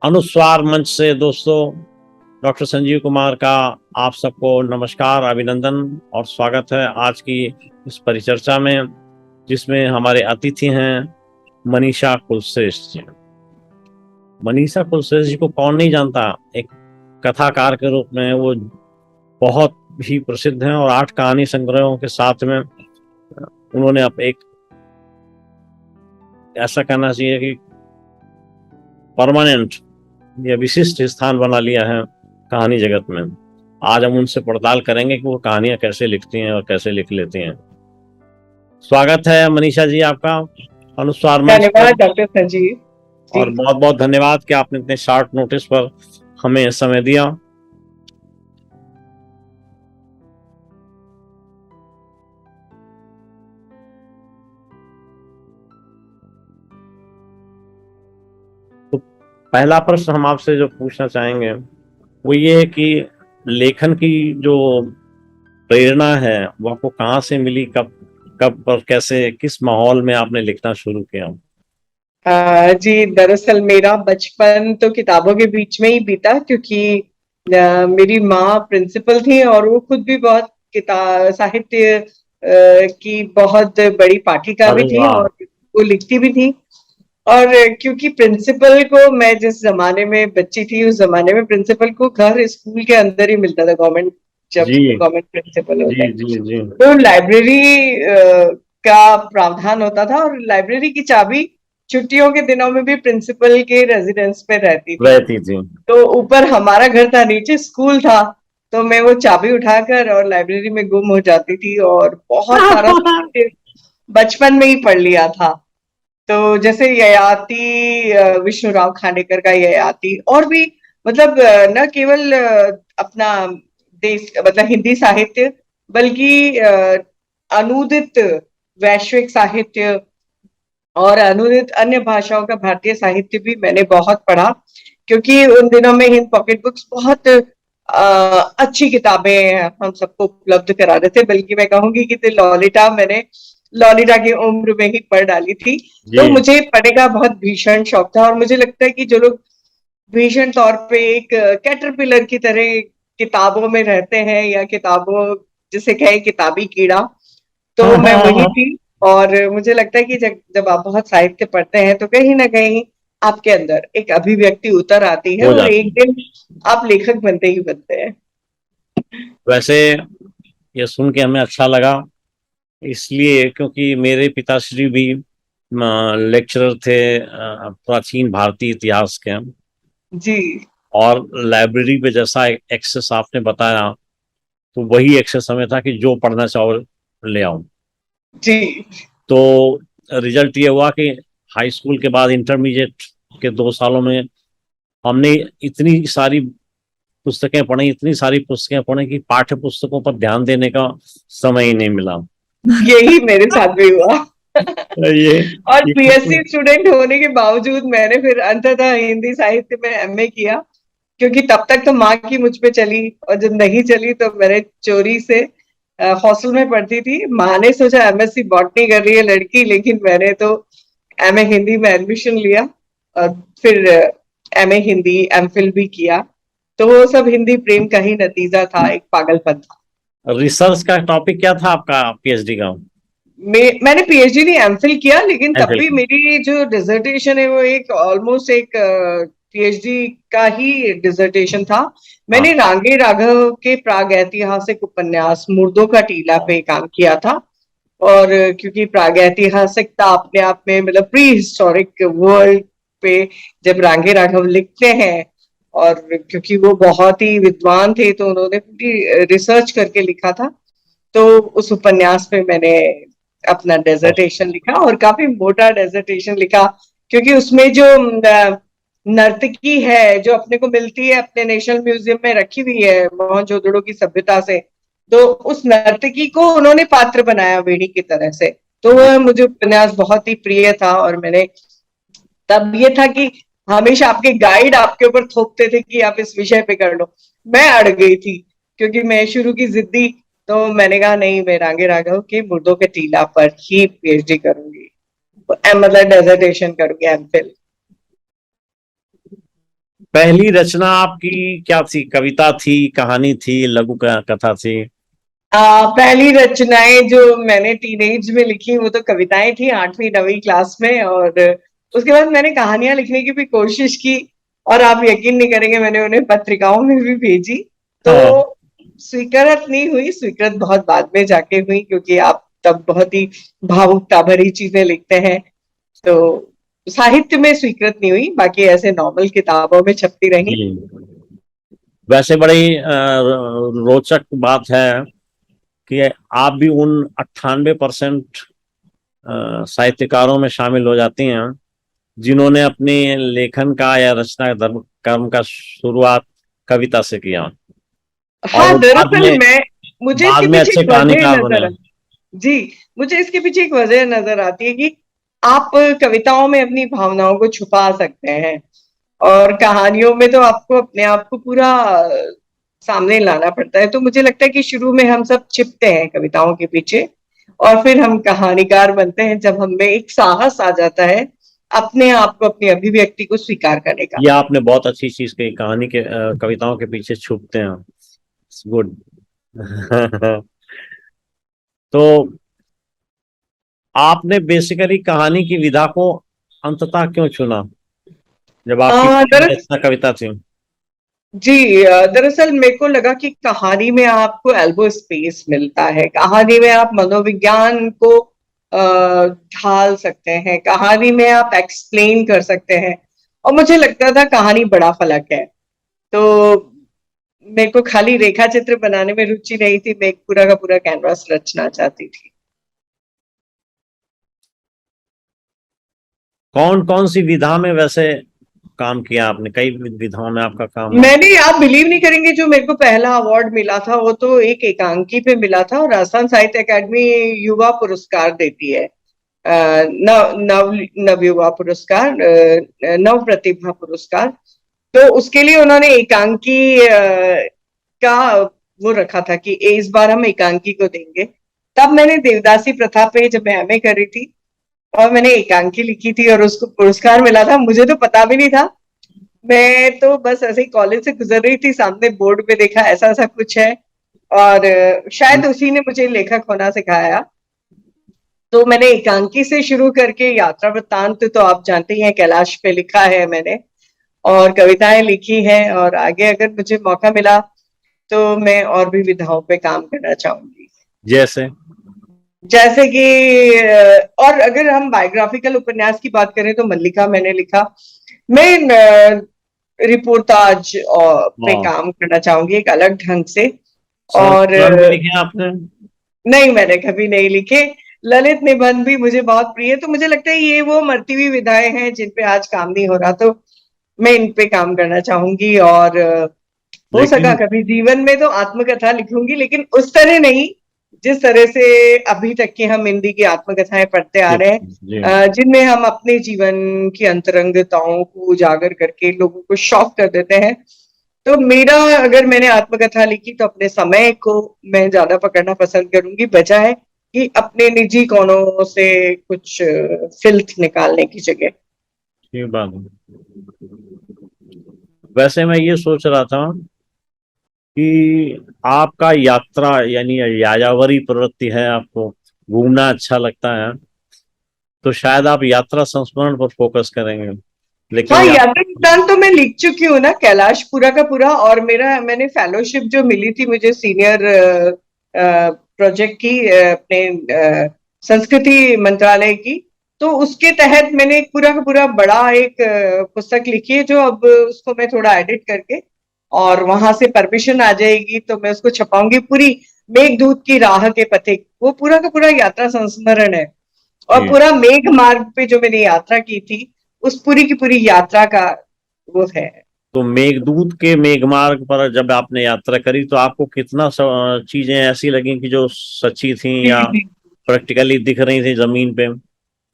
अनुस्वार मंच से दोस्तों डॉक्टर संजीव कुमार का आप सबको नमस्कार, अभिनंदन और स्वागत है आज की इस परिचर्चा में, जिसमें हमारे अतिथि हैं मनीषा कुलश्रेष्ठ जी। मनीषा कुलश्रेष्ठ जी को कौन नहीं जानता। एक कथाकार के रूप में वो बहुत ही प्रसिद्ध हैं और 8 कहानी संग्रहों के साथ में उन्होंने अब एक ऐसा कहना चाहिए कि परमानेंट या विशिष्ट स्थान बना लिया है कहानी जगत में। आज हम उनसे पड़ताल करेंगे कि वो कहानियां कैसे लिखती हैं और कैसे लिख लेती हैं। स्वागत है मनीषा जी आपका अनुस्वार मंच पर। धन्यवाद डॉक्टर संजीव और जी। बहुत बहुत धन्यवाद कि आपने इतने शॉर्ट नोटिस पर हमें समय दिया। तो पहला प्रश्न हम आपसे जो पूछना चाहेंगे वो ये है कि लेखन की जो प्रेरणा है वो आपको कहाँ से मिली, कब कब और कैसे, किस माहौल में आपने लिखना शुरू किया? जी, दरअसल मेरा बचपन तो किताबों के बीच में ही बीता, क्योंकि मेरी माँ प्रिंसिपल थी और वो खुद भी बहुत किताब साहित्य की बहुत बड़ी पाठिका भी अरे थी वाह। और वो लिखती भी थी। और क्योंकि प्रिंसिपल को, मैं जिस जमाने में बच्ची थी उस जमाने में प्रिंसिपल को घर स्कूल के अंदर ही मिलता था, गवर्नमेंट, जब जी गवर्नमेंट प्रिंसिपल होते जी हैं जी जी। तो लाइब्रेरी का प्रावधान होता था और लाइब्रेरी की चाबी छुट्टियों के दिनों में भी प्रिंसिपल के रेजिडेंस पे रहती थी। रहती थी। तो ऊपर हमारा घर था, नीचे स्कूल था, तो मैं वो चाबी उठाकर और लाइब्रेरी में गुम हो जाती थी और बहुत सारा साहित्य बचपन में ही पढ़ लिया था। तो जैसे ययाति, विष्णुराव खांडेकर का ययाति, और भी मतलब न केवल अपना देश मतलब हिंदी साहित्य, बल्कि अनूदित वैश्विक साहित्य और अनुदित अन्य भाषाओं का भारतीय साहित्य भी मैंने बहुत पढ़ा, क्योंकि उन दिनों में हिंद पॉकेट बुक्स बहुत अच्छी किताबें हम सबको उपलब्ध करा रहे थे। बल्कि मैं कहूंगी कि लॉलिटा मैंने लॉलिटा की उम्र में ही पढ़ डाली थी। तो जी। मुझे पढ़ने का बहुत भीषण शौक था और मुझे लगता है कि जो लोग भीषण तौर पे एक कैटरपिलर की तरह किताबों में रहते हैं, या किताबों जिसे कहे किताबी कीड़ा, तो मैं वही थी। और मुझे लगता है कि जब जब आप बहुत साहित्य पढ़ते हैं तो कहीं ना कहीं आपके अंदर एक अभिव्यक्ति उतर आती है हो और जाती एक है। दिन आप लेखक बनते ही बनते हैं। वैसे ये सुन के हमें अच्छा लगा, इसलिए क्योंकि मेरे पिताश्री भी लेक्चरर थे प्राचीन भारतीय इतिहास के। जी और लाइब्रेरी पे जैसा एक्सेस आपने बताया, तो वही एक्सेस हमें था कि जो पढ़ना चाहो ले आओ। जी। तो रिजल्ट ये हुआ कि हाई स्कूल के बाद इंटरमीडिएट के 2 सालों में हमने इतनी सारी पुस्तकें पढ़ी, इतनी सारी पुस्तकें पढ़ी कि पाठ्य पुस्तकों पर ध्यान देने का समय ही नहीं मिला। यही मेरे साथ भी हुआ। ये और ये बीएससी स्टूडेंट होने के बावजूद मैंने फिर अंततः हिंदी साहित्य में एमए किया, क्योंकि तब तक तो माँ की मुझ पे चली, और जब नहीं चली तो मैंने चोरी से हॉस्टल में पढ़ती थी। माँ ने सोचा एमएससी बॉटनी कर रही है लड़की, लेकिन मैंने तो एमए हिंदी में एडमिशन लिया और फिर एमए हिंदी एमफिल भी किया। तो वो सब हिंदी प्रेम का ही नतीजा था, एक पागलपन था। रिसर्च का टॉपिक क्या था आपका पीएचडी का? मैंने पीएचडी नहीं एमफिल किया, लेकिन तब एमफिल भी का। मेरी जो डिसर्टेशन है वो एक ऑलमोस्ट एक पीएचडी का ही डिसर्टेशन था। मैंने हाँ रांगे राघव के प्रागैतिहासिक उपन्यास मुर्दों का टीला पे काम किया था। और क्योंकि प्रागैतिहासिकता अपने आप में मतलब प्री हिस्टोरिक वर्ल्ड पे जब रांगे राघव लिखते हैं, और क्योंकि वो बहुत ही विद्वान थे तो उन्होंने पूरी रिसर्च करके लिखा था। तो उस उपन्यास में मैंने अपना डेजर्टेशन लिखा, और काफी मोटा डेजर्टेशन लिखा, क्योंकि उसमें जो नर्तकी है जो अपने को मिलती है अपने नेशनल म्यूजियम में रखी हुई है मोहनजोदड़ो की सभ्यता से, तो उस नर्तकी को उन्होंने पात्र बनाया वेणी की तरह से। तो जी। वह मुझे उपन्यास बहुत ही प्रिय था। और मैंने तब ये था कि हमेशा आपके गाइड आपके ऊपर थोपते थे कि आप इस विषय पे कर लो। मैं अड़ गई थी, क्योंकि मैं शुरू की जिद्दी। तो मैंने कहा नहीं, मैं रांगे राघव के मुर्दों के टीला पर ही पीएचडी करूंगी, मतलब डेजर्टेशन करूंगी, एमफिल। पहली रचना आपकी क्या थी? कविता थी, कहानी थी, लघु कथा थी? पहली रचनाएं जो मैंने टीनेज में लिखी वो तो कविताएं थी, 8वीं 9वीं क्लास में। और उसके बाद मैंने कहानियां लिखने की भी कोशिश की, और आप यकीन नहीं करेंगे, मैंने उन्हें पत्रिकाओं में भी भेजी। तो हाँ। स्वीकृत नहीं हुई, स्वीकृत बहुत बाद में जाके हुई, क्योंकि आप तब बहुत ही भावुकता भरी चीजें लिखते हैं। तो साहित्य में स्वीकृत नहीं हुई, बाकी ऐसे नॉर्मल किताबों में छपती रही। जी। वैसे बड़ी रोचक बात है कि आप भी उन 98% साहित्यकारों में शामिल हो जाती हैं जिन्होंने अपने लेखन का या रचना कर्म का शुरुआत कविता से किया, और हाँ, वो दरअसल मैं मुझे इसके बाद में पीछे अच्छे एक वजह कहानीकार बने। नजर जी, मुझे इसके पीछे एक वजह नजर आती है कि आप कविताओं में अपनी भावनाओं को छुपा सकते हैं, और कहानियों में तो आपको अपने आप को पूरा सामने लाना पड़ता है। तो मुझे लगता है कि शुरू में हम सब छिपते हैं कविताओं के पीछे, और फिर हम कहानीकार बनते हैं जब हमें एक साहस आ जाता है अपने आप को, अपनी अभिव्यक्ति को स्वीकार करने का। ये आपने बहुत अच्छी चीज कही, कहानी के कविताओं के पीछे छुपते हैं। गुड। तो आपने बेसिकली कहानी की विधा को अंततः क्यों चुना, जब आपकी पहली दरअसल रचना कविता थी? जी, दरअसल मेरे को लगा कि कहानी में आपको एल्बो स्पेस मिलता है, कहानी में आप मनोविज्ञान को ढाल सकते हैं, कहानी में आप एक्सप्लेन कर सकते हैं। और मुझे लगता था कहानी बड़ा फलक है, तो मेरे को खाली रेखा चित्र बनाने में रुचि नहीं थी, मैं एक पूरा का पूरा कैनवास रचना चाहती थी। कौन कौन सी विधा में वैसे काम किया आपने? कई विधाओं में आपका काम हुआ। मैंने, आप बिलीव नहीं करेंगे, जो मेरे को पहला अवार्ड मिला था वो तो एक एकांकी पे मिला था, और राजस्थान साहित्य अकादमी युवा पुरस्कार देती है। नव नव नव युवा पुरस्कार, नव प्रतिभा पुरस्कार। तो उसके लिए उन्होंने एकांकी का वो रखा था कि इस बार हम एकांकी को देंगे। तब मैंने देवदासी प्रथा पे, जब मैं एमए कर रही थी, और मैंने एकांकी लिखी थी और उसको पुरस्कार मिला था। मुझे तो पता भी नहीं था, मैं तो बस ऐसे ही कॉलेज से गुजर रही थी, सामने बोर्ड पे देखा ऐसा ऐसा कुछ है, और शायद उसी ने मुझे लेखक होना सिखाया। तो मैंने एकांकी से शुरू करके यात्रा वृत्तांत तो आप जानते ही हैं, कैलाश पे लिखा है मैंने, और कविताएं लिखी हैं, और आगे अगर मुझे मौका मिला तो मैं और भी विधाओं पे काम करना चाहूंगी। जैसे? जैसे कि और अगर हम बायोग्राफिकल उपन्यास की बात करें तो मल्लिका मैंने लिखा। मैं रिपोर्टाज पे हाँ। काम करना चाहूंगी एक अलग ढंग से। और संस्मरण में लिखे आपने? नहीं, मैंने कभी नहीं लिखे। ललित निबंध भी मुझे बहुत प्रिय है, तो मुझे लगता है ये वो मरती हुई विधाएं हैं जिन पे आज काम नहीं हो रहा, तो मैं इन पे काम करना चाहूंगी। और हो सका लेकिन कभी जीवन में तो आत्मकथा लिखूंगी, लेकिन उस तरह नहीं जिस तरह से अभी तक की हम हिंदी की आत्मकथाएं पढ़ते आ जी, रहे हैं, जी, जिनमें हम अपने जीवन की अंतरंगताओं को उजागर करके लोगों को शॉक कर देते हैं। तो मेरा, अगर मैंने आत्मकथा लिखी तो अपने समय को मैं ज्यादा पकड़ना पसंद करूंगी, बजाय कि अपने निजी कोणों से कुछ फिल्थ निकालने की जगह। ये बात है। वैसे मैं ये सोच रहा था कि आपका यात्रा यानी यायावरी प्रवृत्ति है, आपको घूमना अच्छा लगता है, तो शायद आप यात्रा संस्मरण पर फोकस करेंगे। हाँ, लेकिन यात्रा वृत्तांत तो मैं लिख चुकी हूँ ना, कैलाश पूरा का पूरा। और मैंने फेलोशिप जो मिली थी मुझे सीनियर प्रोजेक्ट की, अपने संस्कृति मंत्रालय की, तो उसके तहत मैंने एक पूरा का पूरा बड़ा एक पुस्तक लिखी है, जो अब उसको मैं थोड़ा एडिट करके, और वहां से परमिशन आ जाएगी तो मैं उसको छपाऊंगी। पूरी मेघदूत की राह के पथिक, वो पूरा का पूरा यात्रा संस्मरण है। और जी, पूरा मेघ मार्ग पे जो मैंने यात्रा की थी, उस पूरी की पूरी यात्रा का वो है। तो मेघदूत के मेघमार्ग पर जब आपने यात्रा करी तो आपको कितना चीजें ऐसी लगी कि जो सच्ची थी जी या जी प्रैक्टिकली दिख रही थी जमीन पे,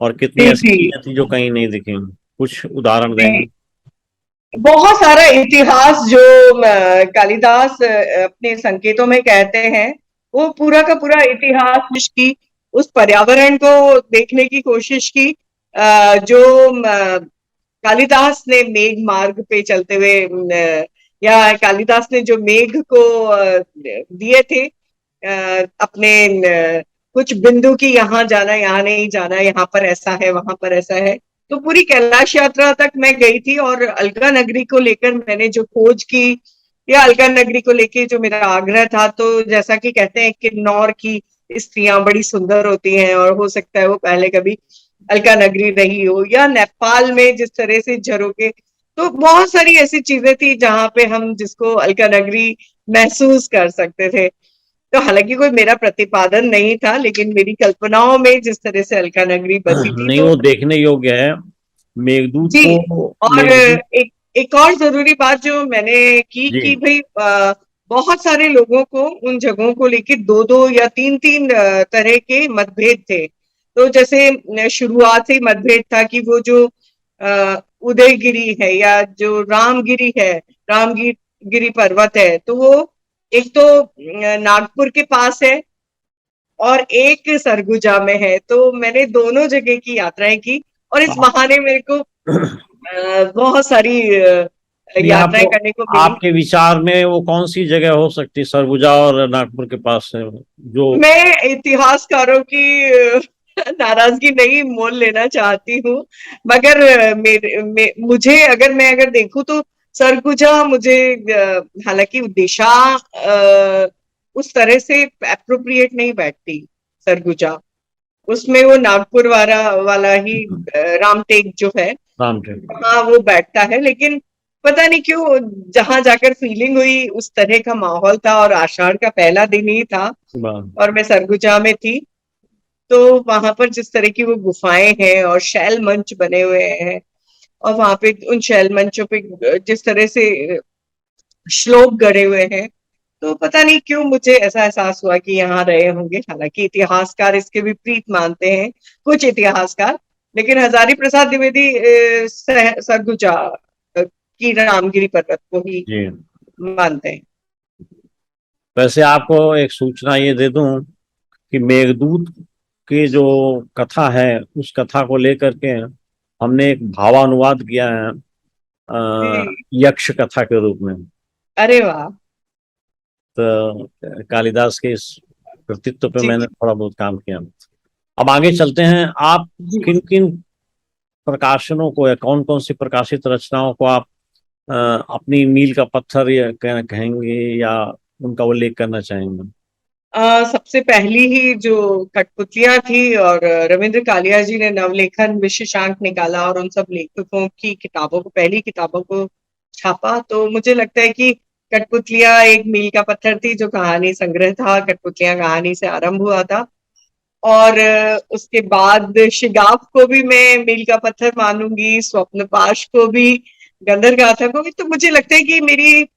और कितनी जी ऐसी जी चीजें थी जो कहीं नहीं दिखी? कुछ उदाहरण देंगे? जी। बहुत सारा इतिहास जो कालिदास अपने संकेतों में कहते हैं, वो पूरा का पूरा इतिहास की, उस पर्यावरण को देखने की कोशिश की, जो कालिदास ने मेघ मार्ग पे चलते हुए या कालिदास ने जो मेघ को दिए थे अपने कुछ बिंदु की, यहाँ जाना यहाँ नहीं जाना, यहाँ पर ऐसा है वहां पर ऐसा है। तो पूरी कैलाश यात्रा तक मैं गई थी, और अलका नगरी को लेकर मैंने जो खोज की, या अलका नगरी को लेके जो मेरा आग्रह था, तो जैसा कि कहते हैं कि किन्नौर की स्त्रियां बड़ी सुंदर होती हैं, और हो सकता है वो पहले कभी अलका नगरी रही हो, या नेपाल में जिस तरह से झरोके, तो बहुत सारी ऐसी चीजें थी जहां पे हम जिसको अलका नगरी महसूस कर सकते थे। तो हालांकि कोई मेरा प्रतिपादन नहीं था, लेकिन मेरी कल्पनाओं में जिस तरह से अलका नगरी बसी थी, नहीं, तो वो देखने योग्य है। मेघदूत जी। को और मेघदूत एक एक और जरूरी बात जो मैंने की जी। कि भाई बहुत सारे लोगों को उन जगहों को लेके दो दो या तीन तीन तरह के मतभेद थे। तो जैसे शुरुआत से ही मतभेद था कि वो जो उदयगिरी है या जो रामगिरी है, रामगिरी पर्वत है, तो वो एक तो नागपुर के पास है और एक सरगुजा में है। तो मैंने दोनों जगह की यात्राएं की, और इस आप बहाने मेरे को बहुत सारी नहीं, यात्राएं आपको करने को मिली। आपके विचार में वो कौन सी जगह हो सकती है, सरगुजा और नागपुर के पास है जो? मैं इतिहासकारों की नाराजगी नहीं मोल लेना चाहती हूँ, मगर मुझे अगर देखूं तो सरगुजा मुझे हालांकि दिशा उस तरह से अप्रोप्रिएट नहीं बैठती सरगुजा। उसमें वो नागपुर वाला ही रामटेक जो है, रामटेक। हाँ वो बैठता है। लेकिन पता नहीं क्यों जहां जाकर फीलिंग हुई उस तरह का माहौल था, और आषाढ़ का पहला दिन ही था, और मैं सरगुजा में थी। तो वहां पर जिस तरह की वो गुफाएं हैं और शैल मंच बने हुए हैं, और वहां पे उन शैल मंचों पे जिस तरह से श्लोक गढ़े हुए हैं, तो पता नहीं क्यों मुझे ऐसा एहसास हुआ कि यहाँ रहे होंगे। हालांकि इतिहासकार इसके विपरीत मानते हैं, कुछ इतिहासकार, लेकिन हजारी प्रसाद द्विवेदी सरगुजा की रामगिरी पर्वत को ही जी। मानते हैं। वैसे आपको एक सूचना ये दे दूं कि मेघदूत की जो कथा है, उस कथा को लेकर के हमने एक भावानुवाद किया है जी। यक्ष कथा के रूप में। अरे वाह। तो कालिदास के इस कृतित्व पे जी मैंने थोड़ा बहुत काम किया। अब आगे चलते हैं। आप जी। किन किन प्रकाशनों को या कौन कौन सी प्रकाशित रचनाओं को आप अपनी मील का पत्थर या कहेंगे या उनका उल्लेख करना चाहेंगे? सबसे पहली ही जो कठपुतलियां थी, और रविंद्र कालिया जी ने नवलेखन विशेषांक निकाला और उन सब लेखकों की किताबों को, पहली किताबों को छापा, तो मुझे लगता है कि कठपुतलियां एक मील का पत्थर थी। जो कहानी संग्रह था, कठपुतलियां कहानी से आरंभ हुआ था। और उसके बाद शिगाफ को भी मैं मील का पत्थर मानूंगी, स्वप्नपाश को भी, गंधर गाथा को भी। तो मुझे लगता है कि मेरी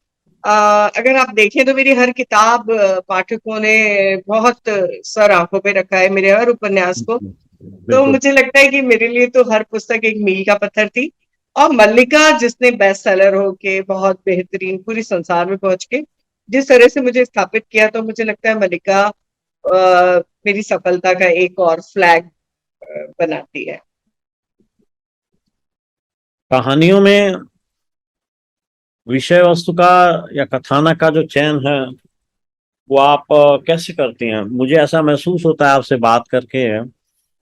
अगर आप देखें तो मेरी हर किताब पाठकों ने बहुत सर आंखों पे रखा है, मेरे हर उपन्यास को। तो बिल्कुल। मुझे लगता है कि मेरे लिए तो हर पुस्तक एक मील का पत्थर थी। और मल्लिका जिसने बेस्ट सेलर होके बहुत बेहतरीन पूरी संसार में पहुंच के जिस तरह से मुझे स्थापित किया, तो मुझे लगता है मल्लिका मेरी सफलता का एक और फ्लैग बनाती है। कहानियों में विषय वस्तु का या कथानक का जो चयन है, वो आप कैसे करती हैं? मुझे ऐसा महसूस होता है आपसे बात करके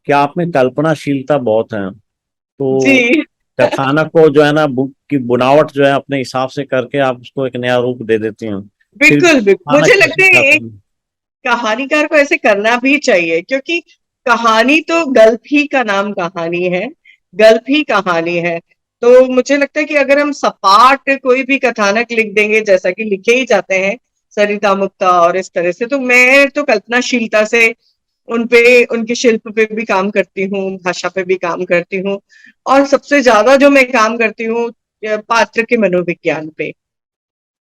कि आप में कल्पनाशीलता बहुत है। जी। तो कथानक को जो है ना, बुक की बुनावट जो है अपने हिसाब से करके आप उसको एक नया रूप दे देती हैं। फिर बिल्कुल बिल्कुल, कथानक मुझे कैसे लगता है चाहते एक हैं? कहानीकार को ऐसे करना भी चाहिए, क्योंकि कहानी तो गल्प ही का नाम कहानी है, गल्प ही कहानी है। तो मुझे लगता है कि अगर हम सपाट कोई भी कथानक लिख देंगे, जैसा कि लिखे ही जाते हैं सरिता मुक्ता और इस तरह से, तो मैं तो कल्पनाशीलता से उनपे, उनके शिल्प पे भी काम करती हूँ, भाषा पे भी काम करती हूँ, और सबसे ज्यादा जो मैं काम करती हूँ पात्र के मनोविज्ञान पे।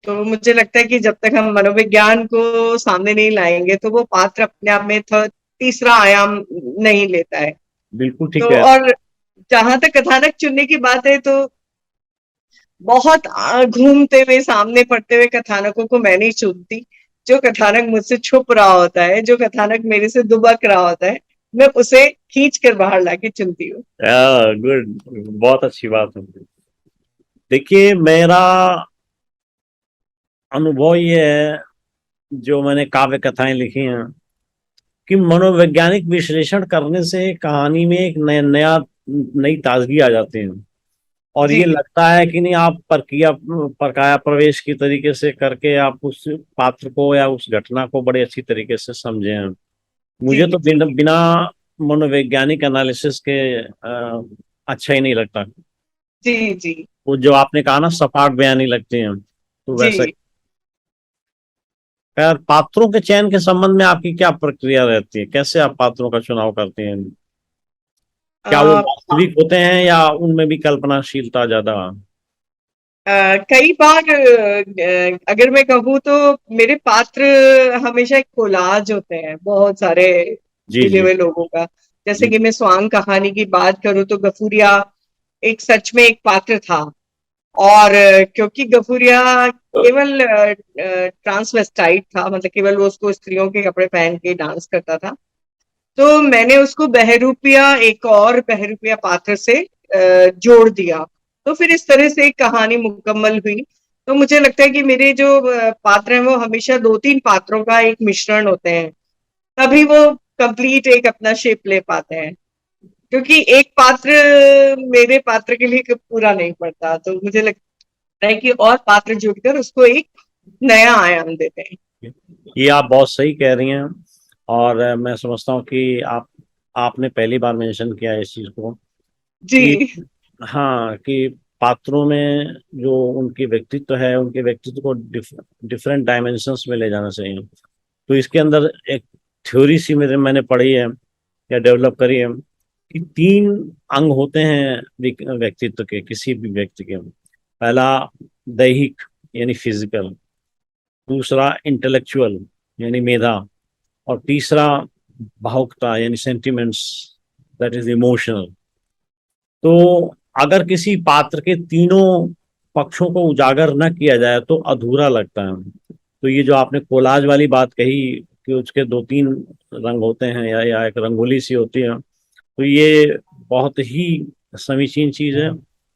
तो मुझे लगता है कि जब तक हम मनोविज्ञान को सामने नहीं लाएंगे, तो वो पात्र अपने आप में तीसरा आयाम नहीं लेता है। बिल्कुल ठीक तो है। और जहां तक कथानक चुनने की बात है, तो बहुत घूमते हुए सामने पड़ते हुए कथानकों को मैं नहीं चुनती। जो कथानक मुझसे छुप रहा होता है, जो कथानक मेरे से दुबक रहा होता है, मैं उसे खींच कर बाहर लाके चुनती हूँ। गुड, बहुत अच्छी बात है। देखिए, मेरा अनुभव ये है, जो मैंने काव्य कथाएं लिखी हैं, कि मनोवैज्ञानिक विश्लेषण करने से कहानी में एक नया नई ताजगी आ जाती है। और जी ये लगता है कि नहीं, आप परकाया प्रवेश की तरीके से करके आप उस पात्र को या उस घटना को बड़े अच्छी तरीके से समझे हैं। जी मुझे तो जी बिना मनोवैज्ञानिक एनालिसिस के अच्छा ही नहीं लगता। जी जी वो जो आपने कहा ना, सपाट बयानी लगती हैं, तो वैसा। जी। खैर, पात्रों के चयन के संबंध में आपकी क्या प्रक्रिया रहती है? कैसे आप पात्रों का चुनाव करते हैं? क्या वो आ, वास्तविक होते हैं या उनमें भी कल्पनाशीलता ज्यादा? कई बार अगर मैं कहूँ तो मेरे पात्र हमेशा एक कोलाज होते हैं बहुत सारे जी मिले जी हुए लोगों का। जैसे जी। कि मैं स्वांग कहानी की बात करूँ तो गफूरिया एक सच में एक पात्र था। और क्योंकि गफूरिया केवल ट्रांसवेस्टाइट था, मतलब केवल वो उसको स्त्रियों के कपड़े पहन के डांस करता था, तो मैंने उसको बहरूपिया एक और बहरूपिया पात्र से जोड़ दिया। तो फिर इस तरह से एक कहानी मुकम्मल हुई। तो मुझे लगता है कि मेरे जो पात्र हैं वो हमेशा दो तीन पात्रों का एक मिश्रण होते हैं, तभी वो कंप्लीट एक अपना शेप ले पाते हैं। क्योंकि एक पात्र मेरे पात्र के लिए पूरा नहीं पड़ता, तो मुझे लगता है कि और पात्र जुड़कर उसको एक नया आयाम देते हैं। ये आप बहुत सही कह रही हैं। और मैं समझता हूँ कि आपने पहली बार मेंशन किया है इस चीज को, कि जी हाँ, कि पात्रों में जो उनकी व्यक्तित्व है, उनके व्यक्तित्व को डिफरेंट डायमेंशंस में ले जाना चाहिए। तो इसके अंदर एक थ्योरी सी मैंने पढ़ी है या डेवलप करी है, कि तीन अंग होते हैं व्यक्तित्व के, किसी भी व्यक्ति के। पहला दैहिक, यानी फिजिकल। दूसरा इंटेलेक्चुअल, यानी मेधा। और तीसरा भावुकता, यानी सेंटिमेंट्स, दैट इज इमोशनल। तो अगर किसी पात्र के तीनों पक्षों को उजागर न किया जाए तो अधूरा लगता है। तो ये जो आपने कोलाज वाली बात कही, कि उसके दो तीन रंग होते हैं या एक रंगोली सी होती है, तो ये बहुत ही समीचीन चीज है।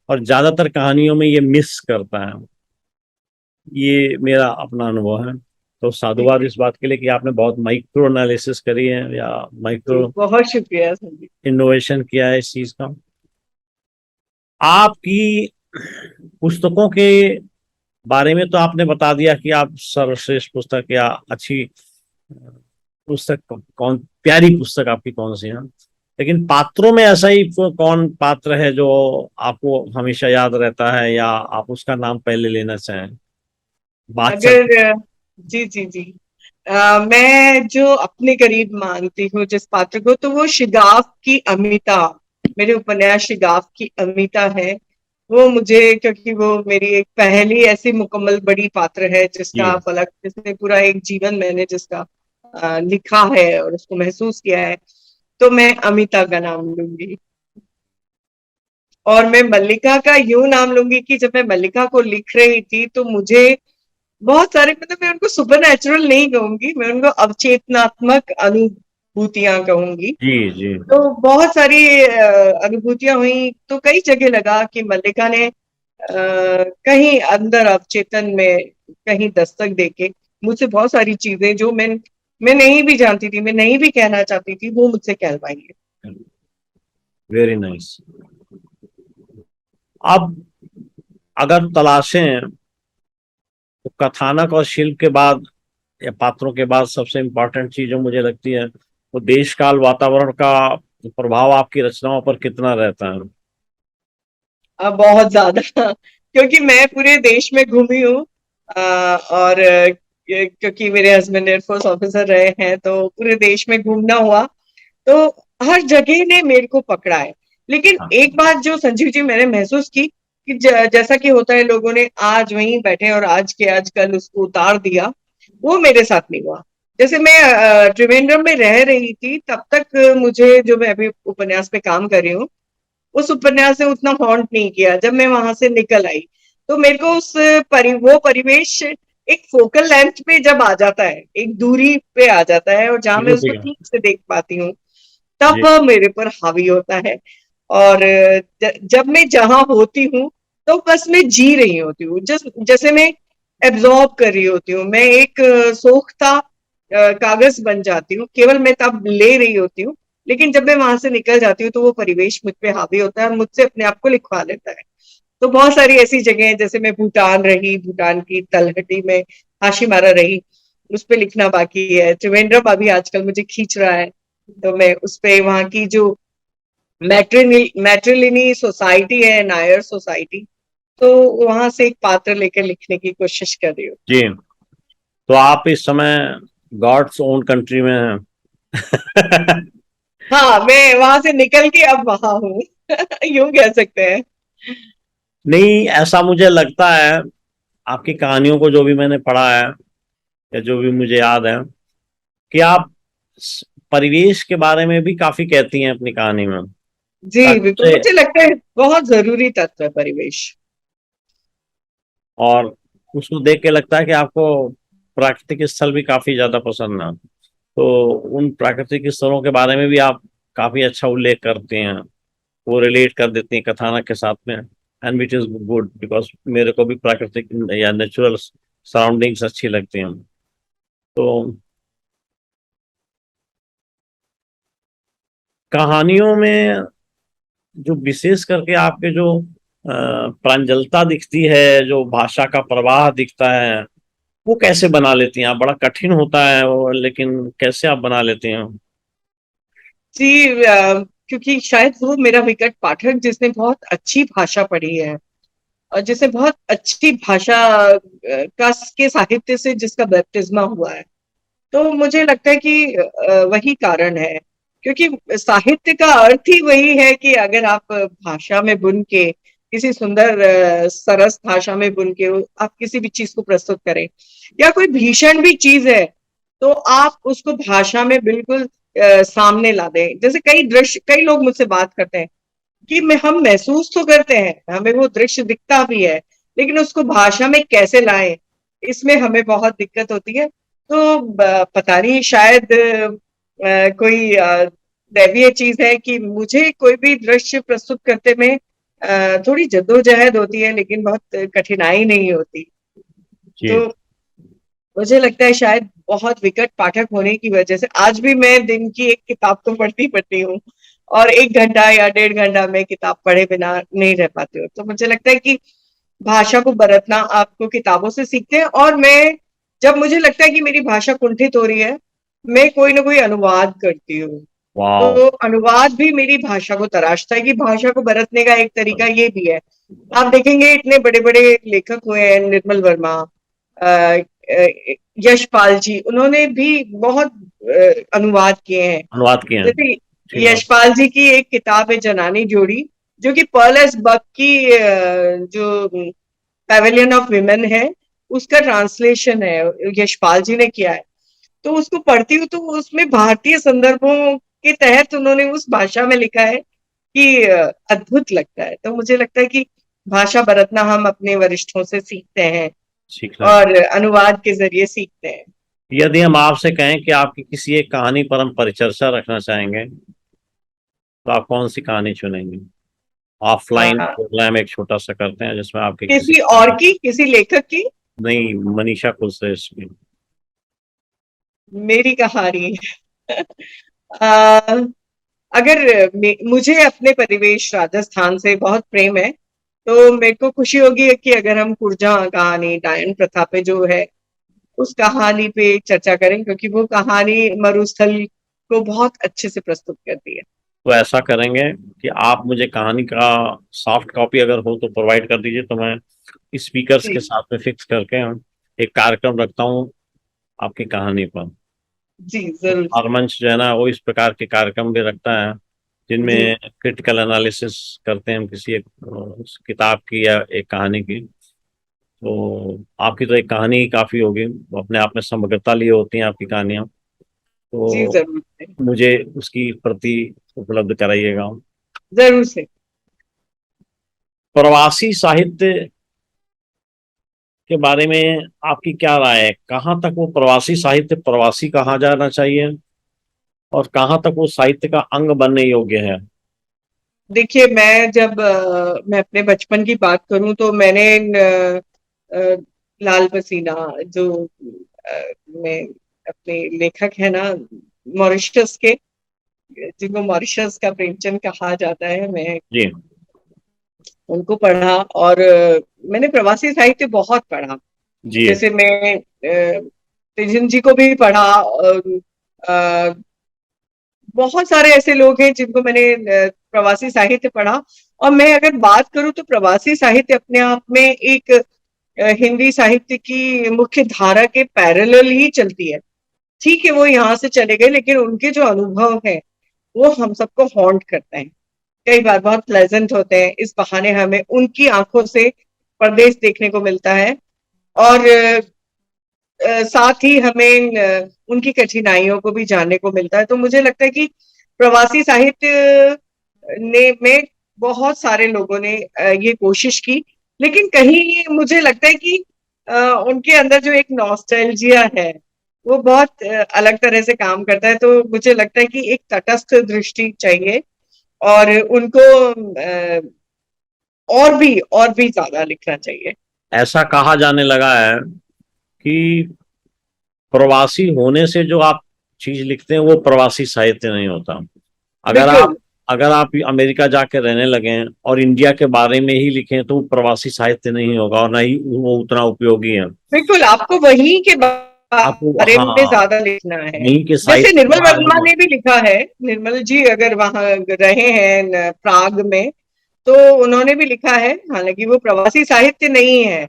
और ज्यादातर कहानियों में ये मिस करता है। ये मेरा अपना अनुभव है। तो जी साधुवाद इस बात के लिए कि आपने बहुत माइक्रो एनालिसिस करी है या जी, माइक्रो बहुत शुक्रिया संदीप। इनोवेशन किया है इस चीज का। आपकी पुस्तकों के बारे में तो आपने बता दिया कि आप सर्वश्रेष्ठ पुस्तक या अच्छी पुस्तक कौन, प्यारी पुस्तक आपकी कौन सी है। लेकिन पात्रों में ऐसा ही कौन पात्र है जो आपको हमेशा याद रहता है, या आप उसका नाम पहले लेना चाहें? बात चलती। अगर जी जी जी, मैं जो अपने करीब मानती हूँ जिस पात्र को, तो वो शिगाफ की अमिता, मेरे उपन्यास शिगाफ की अमिता है। वो मुझे, क्योंकि वो मेरी एक पहली ऐसी मुकम्मल बड़ी पात्र है जिसका जी फलक, जिसने पूरा एक जीवन मैंने जिसका लिखा है और उसको महसूस किया है, तो मैं अमिता का नाम लूंगी। और मैं मल्लिका का यूं नाम लूंगी कि जब मैं मल्लिका को लिख रही थी तो मुझे बहुत सारे, मतलब मैं उनको सुपर नेचुरल नहीं कहूंगी, मैं उनको अवचेतनात्मक अनुभूतियां कहूंगी। जी जी। तो बहुत सारी अनुभूतियां हुई, तो कई जगह लगा कि मल्लिका ने कहीं अंदर अवचेतन में कहीं दस्तक देके मुझसे बहुत सारी चीजें जो मैं नहीं भी जानती थी, मैं नहीं भी कहना चाहती थी, वो मुझसे कहलवाई है। Very nice. अब अगर तलाशें, तो कथानक और शिल्प के बाद या पात्रों के बाद सबसे इम्पोर्टेंट चीज जो मुझे लगती है, वो देश काल वातावरण का प्रभाव आपकी रचनाओं पर कितना रहता है। बहुत ज्यादा क्योंकि मैं पूरे देश में घूमी हूँ। और क्योंकि मेरे हस्बैंड एयरफोर्स ऑफिसर रहे हैं, तो पूरे देश में घूमना हुआ, तो हर जगह ने मेरे को पकड़ा है। लेकिन हाँ। एक बात जो संजीव जी मैंने महसूस की, कि जैसा कि होता है, लोगों ने आज वहीं बैठे और आज के आज कल उसको उतार दिया, वो मेरे साथ नहीं हुआ। जैसे मैं त्रिवेंद्रम में रह रही थी तब तक मुझे, जो मैं अभी उपन्यास पे काम कर रही हूँ, उस उपन्यास ने उतना हॉन्ट नहीं किया। जब मैं वहां से निकल आई तो मेरे को वो परिवेश एक फोकल लेंथ पे जब आ जाता है, एक दूरी पे आ जाता है, और जहां मैं बिल्कुल उसको ठीक है। ठीक से देख पाती हूँ, तब जी वह मेरे पर हावी होता है। और जब मैं जहां होती हूँ तो बस मैं जी रही होती हूँ, जैसे मैं एब्जॉर्ब कर रही होती हूँ। मैं एक सोखता कागज बन जाती हूँ, केवल मैं तब ले रही होती हूँ। लेकिन जब मैं वहां से निकल जाती हूँ तो वो परिवेश मुझ पे हावी होता है और मुझसे अपने आप को लिखवा लेता है। तो बहुत सारी ऐसी जगह है, जैसे मैं भूटान रही, भूटान की तलहटी में हाशीमारा रही, उस पे लिखना बाकी है। त्रिवेंद्रम अभी आजकल मुझे खींच रहा है, तो मैं उस पे वहां की जो मैट्रिलिनी सोसाइटी है, नायर सोसाइटी, तो वहां से एक पात्र लेकर लिखने की कोशिश कर रही हूँ। जी। तो आप इस समय गॉड्स ओन कंट्री में हैं। हाँ, मैं वहां से निकल के अब वहां हूँ। यूं कह सकते हैं। नहीं, ऐसा मुझे लगता है, आपकी कहानियों को जो भी मैंने पढ़ा है या जो भी मुझे याद है, कि आप परिवेश के बारे में भी काफी कहती हैं अपनी कहानी में। जी ताकि बिल्कुल, उसे, मुझे लगता है बहुत जरूरी तत्व है परिवेश। और उसको देख के लगता है कि आपको प्राकृतिक स्थल भी काफी ज्यादा पसंद है। तो उन प्राकृतिक स्थलों के बारे में भी आप काफी अच्छा उल्लेख करते हैं, वो रिलेट कर देती हैं कथानक के साथ में। And which is good, because मेरे को भी प्राकृतिक या नेचुरल सराउंडिंग्स अच्छी लगती हैं। तो कहानियों में जो विशेष करके आपके जो प्रांजलता दिखती है, जो भाषा का प्रवाह दिखता है, वो कैसे बना लेती हैं आप? बड़ा कठिन होता है वो, लेकिन कैसे आप बना लेते हैं? जी, क्योंकि शायद वो मेरा विकट पाठक जिसने बहुत अच्छी भाषा पढ़ी है और जिसे बहुत अच्छी भाषा का के साहित्य से जिसका बपतिस्मा हुआ है, तो मुझे लगता है कि वही कारण है। क्योंकि साहित्य का अर्थ ही वही है कि अगर आप भाषा में बुन के, किसी सुंदर सरस भाषा में बुन के आप किसी भी चीज को प्रस्तुत करें, या कोई भीषण भी चीज है तो आप उसको भाषा में बिल्कुल सामने ला दें। जैसे कई दृश्य, कई लोग मुझसे बात करते हैं कि मैं हम महसूस तो करते हैं, हमें वो दृश्य दिखता भी है, लेकिन उसको भाषा में कैसे लाएं, इसमें हमें बहुत दिक्कत होती है। तो पता नहीं, शायद कोई दैवीय चीज है कि मुझे कोई भी दृश्य प्रस्तुत करते में थोड़ी जद्दोजहद होती है, लेकिन बहुत कठिनाई नहीं होती। जी। तो मुझे लगता है शायद बहुत विकट पाठक होने की वजह से आज भी मैं दिन की एक किताब तो पढ़ती पढ़ती हूँ, और 1 घंटा या 1.5 घंटा मैं किताब पढ़े बिना नहीं रह पाती हूँ। तो मुझे लगता है कि भाषा को बरतना आपको किताबों से सीखते हैं। और मैं, जब मुझे लगता है कि मेरी भाषा कुंठित हो रही है, मैं कोई ना कोई अनुवाद करती हूँ। वाह। तो अनुवाद भी मेरी भाषा को तराशता है, कि भाषा को बरतने का एक तरीका ये भी है। आप देखेंगे इतने बड़े बड़े लेखक हुए हैं, निर्मल वर्मा, यशपाल जी, उन्होंने भी बहुत अनुवाद किए हैं। अनुवाद किए हैं। जैसे ठीक बात। यशपाल जी की एक किताब है जनानी जोड़ी, जो कि पर्ल एस बक की जो पैवेलियन ऑफ विमेन है, उसका ट्रांसलेशन है, यशपाल जी ने किया है। तो उसको पढ़ती हूँ तो उसमें भारतीय संदर्भों के तहत उन्होंने उस भाषा में लिखा है कि अद्भुत लगता है। तो मुझे लगता है कि भाषा बरतना हम अपने वरिष्ठों से सीखते हैं सीखना चाहिए। और अनुवाद के जरिए सीखते हैं। यदि हम आपसे कहें कि आपकी किसी एक कहानी पर हम परिचर्चा रखना चाहेंगे, तो आप कौन सी कहानी चुनेंगे? ऑफलाइन हाँ, प्रोग्राम एक छोटा सा करते हैं जिसमें आपके किसी किसी और की, किसी लेखक की, नहीं, मनीषा कुलश्रेष्ठ की। मेरी कहानी। आ, अगर मुझे अपने परिवेश राजस्थान से बहुत प्रेम है, तो मेरे को खुशी होगी कि अगर हम कुर्जा कहानी, डायन प्रथा पे जो है, उस कहानी पे चर्चा करें, क्योंकि वो कहानी मरुस्थल को बहुत अच्छे से प्रस्तुत करती है। तो ऐसा करेंगे कि आप मुझे कहानी का सॉफ्ट कॉपी अगर हो तो प्रोवाइड कर दीजिए, तो मैं स्पीकर्स के जी साथ में फिक्स करके एक कार्यक्रम रखता हूँ आपकी कहानी पर। जी जरूर। और मंच जो है ना, वो इस प्रकार के कार्यक्रम भी रखता है जी जिनमें क्रिटिकल एनालिसिस करते हैं हम किसी एक उस किताब की या एक कहानी की। तो आपकी तो एक कहानी ही काफी होगी, वो अपने आप में समग्रता लिए होती हैं आपकी कहानियां। जी तो जरूर से, मुझे उसकी प्रति उपलब्ध कराइएगा। जरूर से। प्रवासी साहित्य के बारे में आपकी क्या राय है? कहाँ तक वो प्रवासी साहित्य प्रवासी कहा जाना चाहिए, और कहाँ तक वो साहित्य का अंग बनने योग्य है? देखिए, मैं अपने बचपन की बात करूं तो मैंने अ, लाल पसीना, जो में अपने लेखक है ना, मॉरिशस के, जिनको मॉरिशस का प्रेमचंद कहा जाता है, मैं जी। उनको पढ़ा। और मैंने प्रवासी साहित्य बहुत पढ़ा। जी। जैसे मैं तेजन जी को भी पढ़ा, और अ, बहुत सारे ऐसे लोग हैं जिनको मैंने प्रवासी साहित्य पढ़ा। और मैं अगर बात करूं तो प्रवासी साहित्य अपने आप में एक हिंदी साहित्य की मुख्य धारा के पैरेलल ही चलती है। ठीक है, वो यहाँ से चले गए, लेकिन उनके जो अनुभव है वो हम सबको हॉन्ट करते हैं। कई बार बहुत प्लेजेंट होते हैं, इस बहाने हमें उनकी आंखों से परदेश देखने को मिलता है। और साथ ही हमें उनकी कठिनाइयों को भी जानने को मिलता है। तो मुझे लगता है कि प्रवासी साहित्य ने में बहुत सारे लोगों ने ये कोशिश की, लेकिन कहीं मुझे लगता है कि अ, उनके अंदर जो एक नॉस्टैल्जिया है वो बहुत अलग तरह से काम करता है। तो मुझे लगता है कि एक तटस्थ दृष्टि चाहिए, और उनको और भी ज्यादा लिखना चाहिए। ऐसा कहा जाने लगा है कि प्रवासी होने से जो आप चीज लिखते हैं वो प्रवासी साहित्य नहीं होता। अगर आप बिल्कुल, अगर आप अमेरिका जाके रहने लगे और इंडिया के बारे में ही लिखें तो वो प्रवासी साहित्य नहीं होगा और ना ही वो उतना उपयोगी है। बिल्कुल, आपको वहीं के आपको, बारे में हाँ, ज्यादा लिखना है। यहीं के जैसे साहित्य के निर्मल बारे वर्मा में। ने भी लिखा है। निर्मल जी अगर वहां रहे हैं प्राग में, तो उन्होंने भी लिखा है। हालांकि वो प्रवासी साहित्य नहीं है,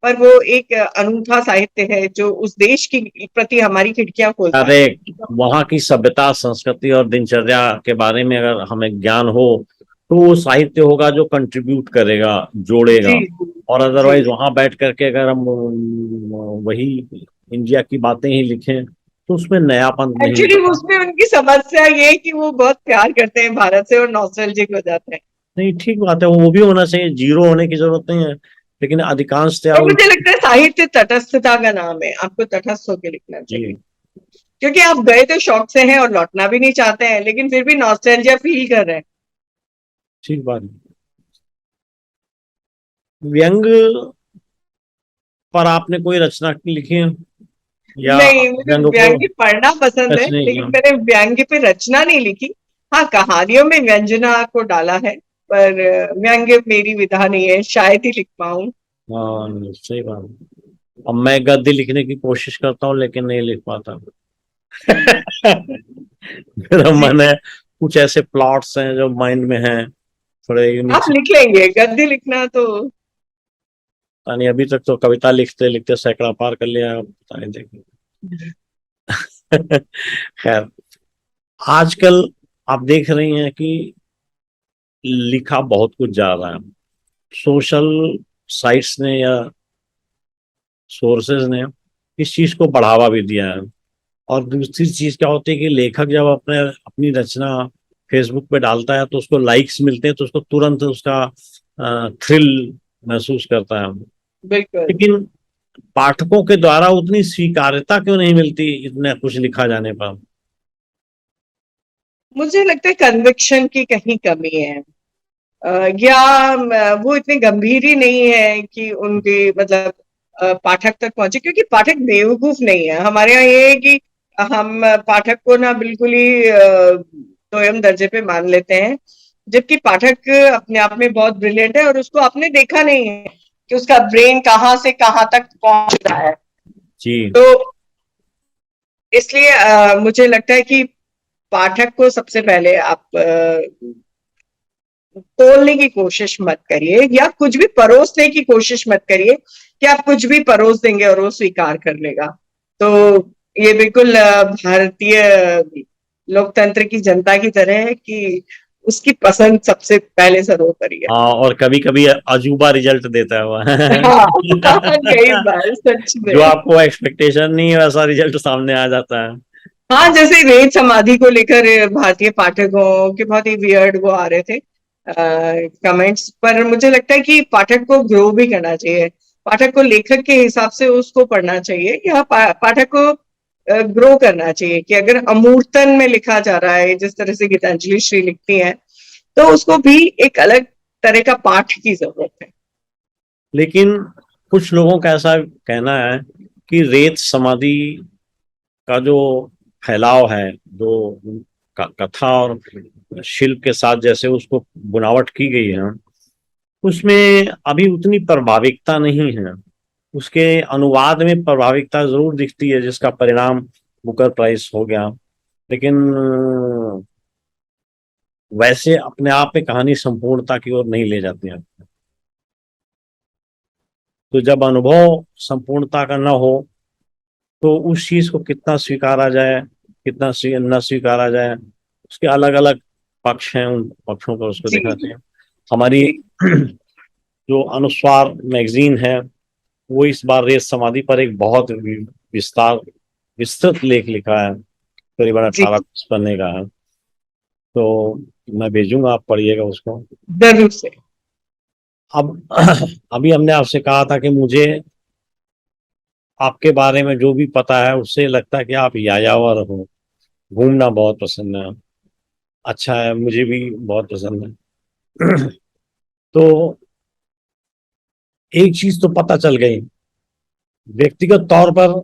पर वो एक अनूठा साहित्य है जो उस देश की प्रति हमारी खिड़कियां खोलता अरे, है। वहाँ की सभ्यता, संस्कृति और दिनचर्या के बारे में अगर हमें ज्ञान हो तो वो साहित्य होगा जो कंट्रीब्यूट करेगा, जी, जोड़ेगा। और जी, अदरवाइज वहां बैठ करके अगर हम वही इंडिया की बातें ही लिखें तो उसमें नयापन नहीं एक्चुअली आता। उसमें उनकी समस्या ये है कि वो बहुत प्यार करते हैं भारत से और नॉस्टैल्जिक हो जाते हैं। नहीं, ठीक बात है, वो भी होना चाहिए, जीरो होने की जरूरत नहीं है, लेकिन अधिकांशतया और मुझे लगता है साहित्य तटस्थता का नाम है, आपको तटस्थ होकर लिखना चाहिए। जी, क्योंकि आप गए तो शौक से हैं और लौटना भी नहीं चाहते हैं, लेकिन फिर भी नॉस्टैल्जिया फील कर रहे हैं। ठीक बात है। व्यंग पर आपने कोई रचना लिखी है या नहीं, मुझे व्यंग को व्यंग्य पढ़ना पसंद है, टच नहीं किया? लेकिन मैंने व्यंग्य पे रचना नहीं लिखी। हाँ, कहानियों में व्यंजना को डाला है, पर व्यंग्य मेरी विधा नहीं है, शायद ही लिख पाऊं। हाँ, सही बात है। अब मैं गद्य लिखने की कोशिश करता हूँ लेकिन नहीं लिख पाता। मेरा जी, मन है, कुछ ऐसे प्लॉट्स हैं जो माइंड में हैं, थोड़े यूनिक आप से। लिख लेंगे गद्य लिखना तो। यानी अभी तक तो कविता लिखते लिखते सैकड़ा पार कर लिया, अब पता नहीं देखें। खैर, आजकल आप देख रही हैं कि लिखा बहुत कुछ जा रहा है। सोशल साइट्स ने या सोर्सेज ने इस चीज को बढ़ावा भी दिया है। और दूसरी चीज क्या होती है कि लेखक जब अपनी रचना फेसबुक पे डालता है तो उसको लाइक्स मिलते हैं तो उसको तुरंत उसका थ्रिल महसूस करता है। बिल्कुल। लेकिन पाठकों के द्वारा उतनी स्वीकार्यता क्यों नहीं मिलती इतना कुछ लिखा जाने पर? मुझे लगता है कन्विक्शन की कहीं कमी है। या वो इतने गंभीर ही नहीं है कि उनके मतलब पाठक तक पहुंचे, क्योंकि पाठक बेवकूफ नहीं है। हमारे यहाँ ये है कि हम पाठक को ना बिल्कुल ही दोयम दर्जे पे मान लेते हैं, जबकि पाठक अपने आप में बहुत ब्रिलियंट है और उसको आपने देखा नहीं है कि उसका ब्रेन कहाँ से कहाँ तक पहुंच रहा है। जी। तो इसलिए मुझे लगता है कि पाठक को सबसे पहले आप तोड़ने की कोशिश मत करिए, या कुछ भी परोसने की कोशिश मत करिए कि आप कुछ भी परोस देंगे और वो स्वीकार कर लेगा। तो ये बिल्कुल भारतीय लोकतंत्र की जनता की तरह है कि उसकी पसंद सबसे पहले सर्वोपरि है। हाँ, और कभी कभी अजूबा रिजल्ट देता है वो। हाँ, कई बार सच जो में। आपको एक्सपेक्टेशन नहीं है वैसा रिजल्ट सामने आ जाता है। हाँ, जैसे वेद समाधि को लेकर भारतीय पाठकों के बहुत ही वियर्ड वो आ रहे थे कमेंट्स, पर मुझे लगता है कि पाठक को ग्रो भी करना चाहिए। पाठक को लेखक के हिसाब से उसको पढ़ना चाहिए, या पाठक को ग्रो करना चाहिए कि अगर अमूर्तन में लिखा जा रहा है जिस तरह से गीतांजलि श्री लिखती है, तो उसको भी एक अलग तरह का पाठ की जरूरत है। लेकिन कुछ लोगों का ऐसा कहना है कि रेत समाधि का जो फैलाव है, जो कथा और शिल्प के साथ जैसे उसको बुनावट की गई है, उसमें अभी उतनी प्रभाविकता नहीं है। उसके अनुवाद में प्रभाविकता जरूर दिखती है, जिसका परिणाम बुकर प्राइज हो गया। लेकिन वैसे अपने आप में कहानी संपूर्णता की ओर नहीं ले जाती है। तो जब अनुभव संपूर्णता का न हो, तो उस चीज को कितना स्वीकारा जाए, कितना न स्वीकारा जाए, उसके अलग अलग पक्ष हैं। उन पक्षों पर उसको जी देखना चाहिए। हमारी जी जो अनुस्वार मैगजीन है, वो इस बार रेत समाधि पर एक बहुत विस्तार विस्तृत लेख लिखा है, करीबन जी 18 पन्ने का है। तो मैं भेजूंगा, आप पढ़िएगा उसको। जरूर से। अब अभी हमने आपसे कहा था कि मुझे आपके बारे में जो भी पता है उससे लगता है कि आप यायावर हो, घूमना बहुत पसंद है। अच्छा है, मुझे भी बहुत पसंद है। तो एक चीज तो पता चल गई, व्यक्तिगत तौर पर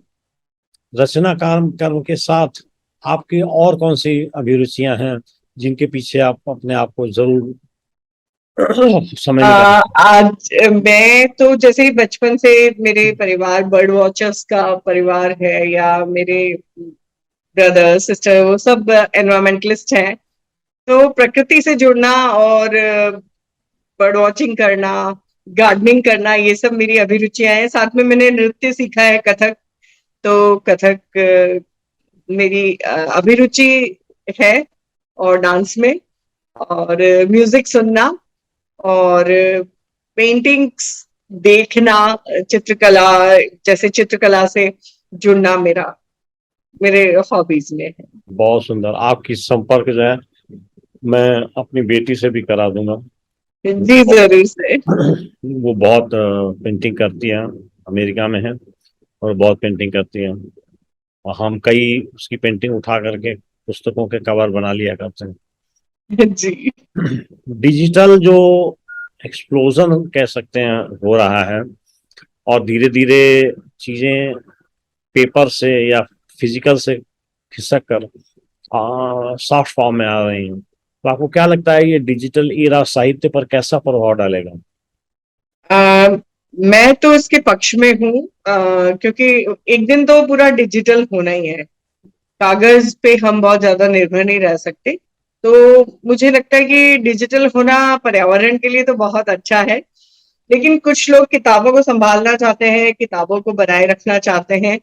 रचनाकार कर्म के साथ आपकी और कौन सी अभिरुचियां हैं जिनके पीछे आप अपने आप को जरूर समय निकाल। आज मैं तो जैसे ही बचपन से मेरे परिवार बर्ड वॉचर्स का परिवार है, या मेरे ब्रदर सिस्टर वो सब एनवायरमेंटलिस्ट हैं, तो प्रकृति से जुड़ना और बर्ड वॉचिंग करना, गार्डनिंग करना, ये सब मेरी अभिरुचियां हैं। साथ में मैंने नृत्य सीखा है, कथक। तो कथक मेरी अभिरुचि है, और डांस में, और म्यूजिक सुनना, और पेंटिंग्स देखना, चित्रकला, जैसे चित्रकला से जुड़ना मेरा मेरे हॉबीज में है। बहुत सुंदर। आपकी संपर्क जो है मैं अपनी बेटी से भी करा दूंगा। जी जरूर से। वो बहुत पेंटिंग करती है, अमेरिका में है और बहुत पेंटिंग करती है। और हम कई उसकी पेंटिंग उठा करके पुस्तकों के कवर बना लिया करते हैं। जी डिजिटल जो एक्सप्लोजन कह सकते हैं हो रहा है, और धीरे धीरे चीजें पेपर से या फिजिकल से खिसक कर सॉफ्ट फॉर्म में आ रही हैं। तो आपको क्या लगता है, ये डिजिटल ईरा साहित्य पर कैसा प्रभाव डालेगा? मैं तो इसके पक्ष में हूँ, क्योंकि एक दिन तो पूरा डिजिटल होना ही है। कागज पे हम बहुत ज्यादा निर्भर नहीं रह सकते। तो मुझे लगता है कि डिजिटल होना पर्यावरण के लिए तो बहुत अच्छा है, लेकिन कुछ लोग किताबों को संभालना चाहते हैं, किताबों को बनाए रखना चाहते हैं।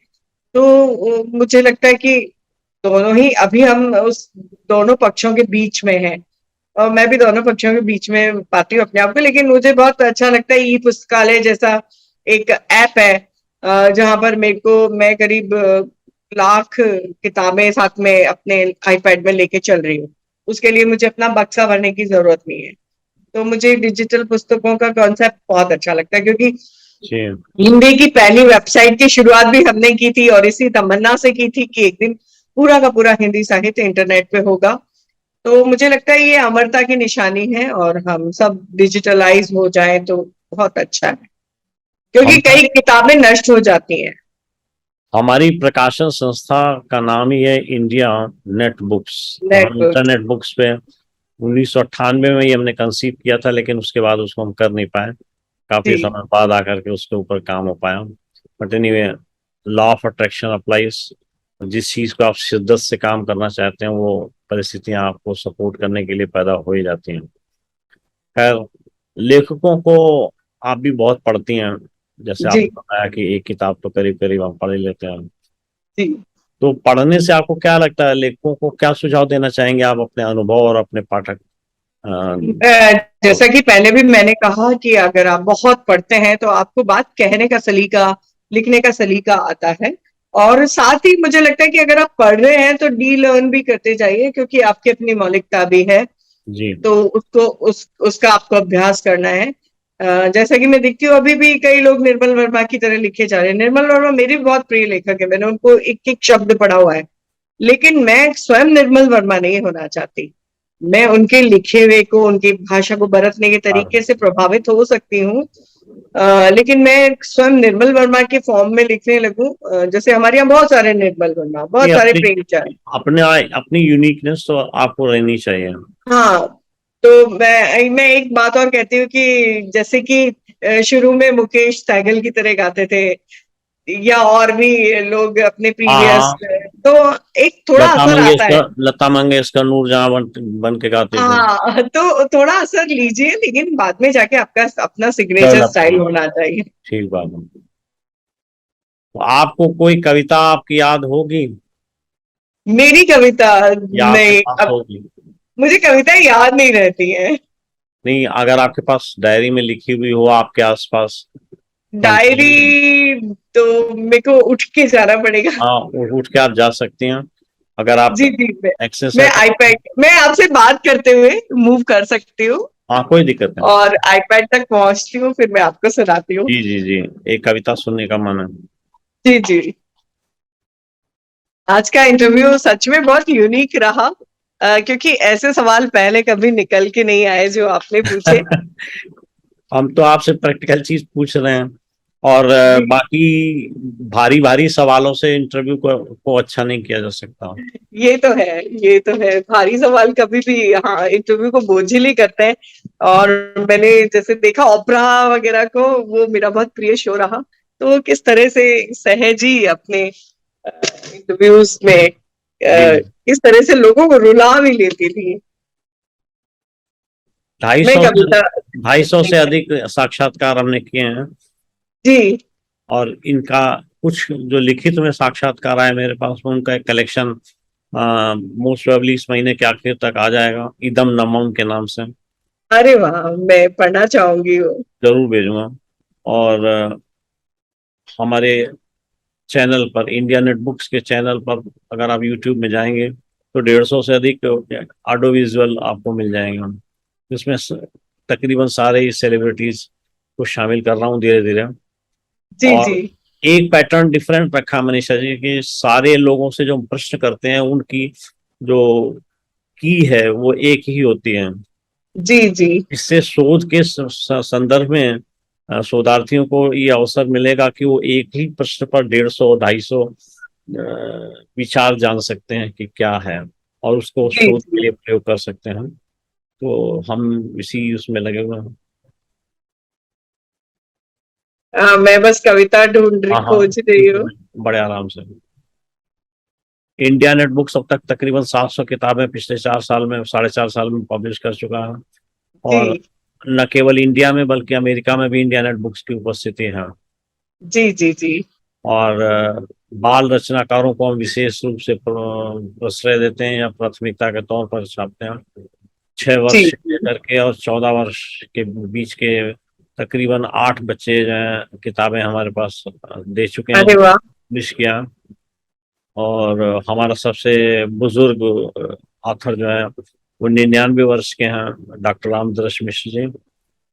तो मुझे लगता है कि दोनों ही, अभी हम उस दोनों पक्षों के बीच में हैं, और मैं भी दोनों पक्षों के बीच में पाती हूँ अपने आप को। लेकिन मुझे बहुत अच्छा लगता है ई पुस्तकालय जैसा एक ऐप है, जहां पर मेरे को, मैं करीब लाख किताबें साथ में अपने आईपैड में लेके चल रही हूँ। उसके लिए मुझे अपना बक्सा भरने की जरूरत नहीं है। तो मुझे डिजिटल पुस्तकों का कॉन्सेप्ट बहुत अच्छा लगता है, क्योंकि जी। हिंदी की पहली वेबसाइट की शुरुआत भी हमने की थी, और इसी तमन्ना से की थी कि एक दिन पूरा का पूरा हिंदी साहित्य इंटरनेट पे होगा। तो मुझे लगता है ये अमरता की निशानी है, और हम सब डिजिटलाइज हो जाए तो बहुत अच्छा है, क्योंकि हम कई किताबें नष्ट हो जाती हैं। हमारी प्रकाशन संस्था का नाम ही है इंडिया नेट बुक्स। तो हम नेटवर्क। इंटरनेट बुक्स पे 1998 में ही हमने कंसीव किया था, लेकिन उसके बाद उसको हम कर नहीं पाए। काफी जी समय बाद आकर के उसके ऊपर काम हो पाया। But anyway, law of attraction applies. जिस चीज को आप शिद्दत से काम करना चाहते हैं, वो परिस्थितियां आपको सपोर्ट करने के लिए पैदा हो ही जाती हैं। खैर, लेखकों को आप भी बहुत पढ़ती हैं, जैसे जी आपने बताया कि एक किताब तो करीब करीब हम पढ़ ही लेते हैं। जी। तो पढ़ने से आपको क्या लगता है, लेखकों को क्या सुझाव देना चाहेंगे आप अपने अनुभव और अपने पाठक जैसा कि पहले भी मैंने कहा कि अगर आप बहुत पढ़ते हैं तो आपको बात कहने का सलीका, लिखने का सलीका आता है। और साथ ही मुझे लगता है कि अगर आप पढ़ रहे हैं तो डी लर्न भी करते जाइए, क्योंकि आपकी अपनी मौलिकता भी है। जी। तो उसको उसका आपको अभ्यास करना है। जैसा कि मैं देखती हूँ अभी भी कई लोग निर्मल वर्मा की तरह लिखे जा रहे हैं। निर्मल वर्मा मेरी भी बहुत प्रिय लेखक है, मैंने उनको एक एक शब्द पढ़ा हुआ है, लेकिन मैं स्वयं निर्मल वर्मा नहीं होना चाहती। मैं उनके लिखे हुए को, उनकी भाषा को बरतने के तरीके से प्रभावित हो सकती हूँ, लेकिन मैं स्वयं निर्मल वर्मा के फॉर्म में लिखने लगूं। जैसे हमारे यहाँ बहुत सारे निर्मल वर्मा, ये बहुत सारे अपनी प्रेमचंद। अपने अपनी यूनिकनेस तो आपको रहनी चाहिए। हाँ, तो मैं एक बात और कहती हूँ कि जैसे कि शुरू में मुकेश सहगल की तरह गाते थे, या और भी लोग अपने हाँ प्रीवियस, हाँ, तो एक थोड़ा असर आता है। लता मंगेशकर नूरजहां बन के गाते थे। हाँ, तो थोड़ा असर लीजिए, लेकिन बाद में जाके आपका अपना सिग्नेचर डेवलप स्टाइल हाँ, होना चाहिए। ठीक बात है। तो आपको कोई कविता आपकी याद होगी मेरी कविता या आपके नहीं, पास अब होगी? मुझे कविता याद नहीं रहती है। नहीं, अगर आपके पास डायरी में लिखी हुई हो आपके आसपास तो हम सुनेंगे। डायरी तो मेरे को उठ के जाना पड़ेगा। हाँ, उठ के आप जा सकती हैं अगर आप जी जी, एक्सेस है मैं तो। आईपैड, मैं आपसे बात करते हुए मूव कर सकती हूँ हाँ, कोई दिक्कत नहीं। और आईपैड तक पहुंचती हूँ, फिर मैं आपको सुनाती हूँ। जी जी जी, एक कविता सुनने का मन है। जी जी। आज का इंटरव्यू सच में बहुत यूनिक रहा, क्योंकि ऐसे सवाल पहले कभी निकल के नहीं आए जो आपने पूछे। हम तो आपसे प्रैक्टिकल चीज पूछ रहे हैं और जी, बाकी भारी भारी सवालों से इंटरव्यू को अच्छा नहीं किया जा सकता। ये तो है, ये तो है, भारी सवाल कभी भी हाँ इंटरव्यू को बोझिल ही करते हैं। और मैंने जैसे देखा ओपरा वगैरह को, वो मेरा बहुत प्रिय शो रहा, तो वो किस तरह से सहज ही अपने इंटरव्यूज में जी, किस तरह से लोगों को रुला भी लेती थी। ढाई मैं सौ से कविता 250 से अधिक साक्षात्कार हमने किए हैं जी और इनका कुछ जो लिखित में साक्षात्कार आए मेरे पास में उनका एक कलेक्शन मोस्ट प्रोबेबली इस महीने के आखिर तक आ जाएगा, इदम नमम के नाम से। अरे वाह, मैं पढ़ना चाहूंगी वो। जरूर भेजूंगा। और हमारे चैनल पर, इंडिया नेट बुक्स के चैनल पर, अगर आप यूट्यूब में जाएंगे तो 150 से अधिक ऑडियो विजुअल आपको मिल जाएंगे। जिसमें तकरीबन सारे ही सेलिब्रिटीज को शामिल कर रहा हूँ धीरे धीरे। जी जी और एक पैटर्न डिफरेंट रखा मनीषा जी कि सारे लोगों से जो प्रश्न करते हैं उनकी जो की है वो एक ही होती है। जी जी इससे शोध के संदर्भ में शोधार्थियों को ये अवसर मिलेगा कि वो एक ही प्रश्न पर 150 250 विचार जान सकते हैं कि क्या है और उसको जी शोध के जी। लिए प्रयोग कर सकते हैं। तो हम इसी उसमें लगे हुए हैं। मैं बस कविता ढूंढ रही, हाँ हाँ, खोज रही हूँ। बड़े आराम से। इंडिया नेट बुक्स अब तक तकरीबन 700 किताबें पिछले 4 साल में, 4.5 साल में पब्लिश कर चुका है। और जी न केवल इंडिया में बल्कि अमेरिका में भी इंडिया नेट बुक्स की उपस्थिति है। जी जी जी और बाल रचनाकारों को हम विशेष रूप से प्रश्रय देते हैं या प्राथमिकता के तौर पर छापते हैं। 6 वर्ष जी से लेकर के और 14 वर्ष के बीच के तकरीबन 8 बच्चे जो हैं किताबें हमारे पास दे चुके हैं, अरे वाह। पब्लिश किया। और हमारा सबसे बुजुर्ग ऑथर जो है वो 99 वर्ष के हैं, डॉक्टर रामदृश मिश्र जी।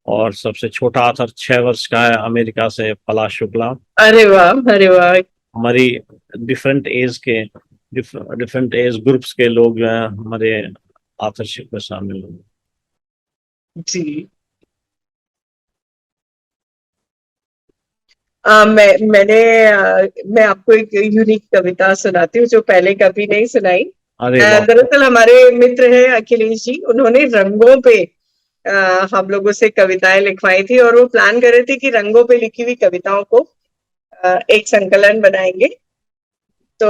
और सबसे छोटा ऑथर 6 वर्ष का है, अमेरिका से पलाश शुक्ला। अरे वाह, अरे वाह। हमारी डिफरेंट एज के डिफरेंट एज ग्रुप्स के लोग जो हैं हमारे ऑथरशिप में शामिल हैं। जी। मैं आपको एक यूनिक कविता सुनाती हूँ जो पहले कभी नहीं सुनाई। अरे वाह। दरअसल हमारे मित्र हैं अखिलेश जी, उन्होंने रंगों पे हम लोगों से कविताएं लिखवाई थी, और वो प्लान कर रहे थे कि रंगों पे लिखी हुई कविताओं को एक संकलन बनाएंगे। तो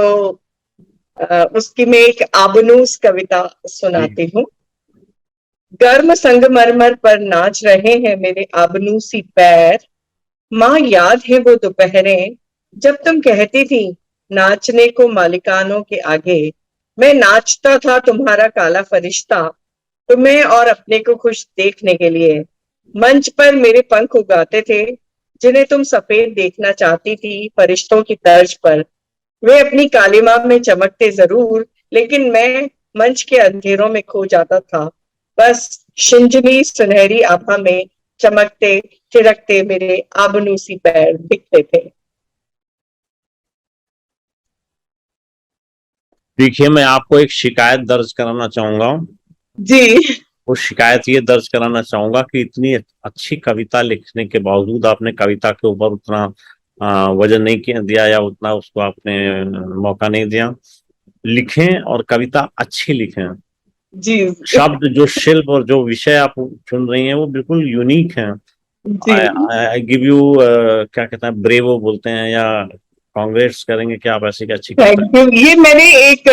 उसकी मैं एक आबनूस कविता जी सुनाती हूँ। गर्म संगमरमर पर नाच रहे हैं मेरे आबनूसी पैर। माँ याद है वो दोपहरें जब तुम कहती थी नाचने को मालिकानों के आगे। मैं नाचता था तुम्हारा काला फरिश्ता, तुम्हें और अपने को खुश देखने के लिए। मंच पर मेरे पंख उगाते थे जिन्हें तुम सफेद देखना चाहती थी फरिश्तों की तर्ज पर। वे अपनी कालिमा में चमकते जरूर, लेकिन मैं मंच के अंधेरों में खो जाता था, बस शिंजनी सुनहरी आभा में चमकते थिरकते मेरे आबनूसी पैर दिखते थे। देखिए, मैं आपको एक शिकायत दर्ज कराना चाहूंगा। जी। वो शिकायत ये दर्ज कराना चाहूंगा कि इतनी अच्छी कविता लिखने के बावजूद आपने कविता के ऊपर उतना वजन नहीं किया दिया, या उतना उसको आपने मौका नहीं दिया। लिखें और कविता अच्छी लिखें। जी। शब्द, जो शिल्प और जो विषय आप चुन रही हैं वो बिल्कुल यूनिक है। जी। आई गिव यू, क्या कहते हैं, ब्रेवो बोलते हैं, या कांग्रेस करेंगे कि आप ऐसी की अच्छी कविता। Thank you. ये मैंने एक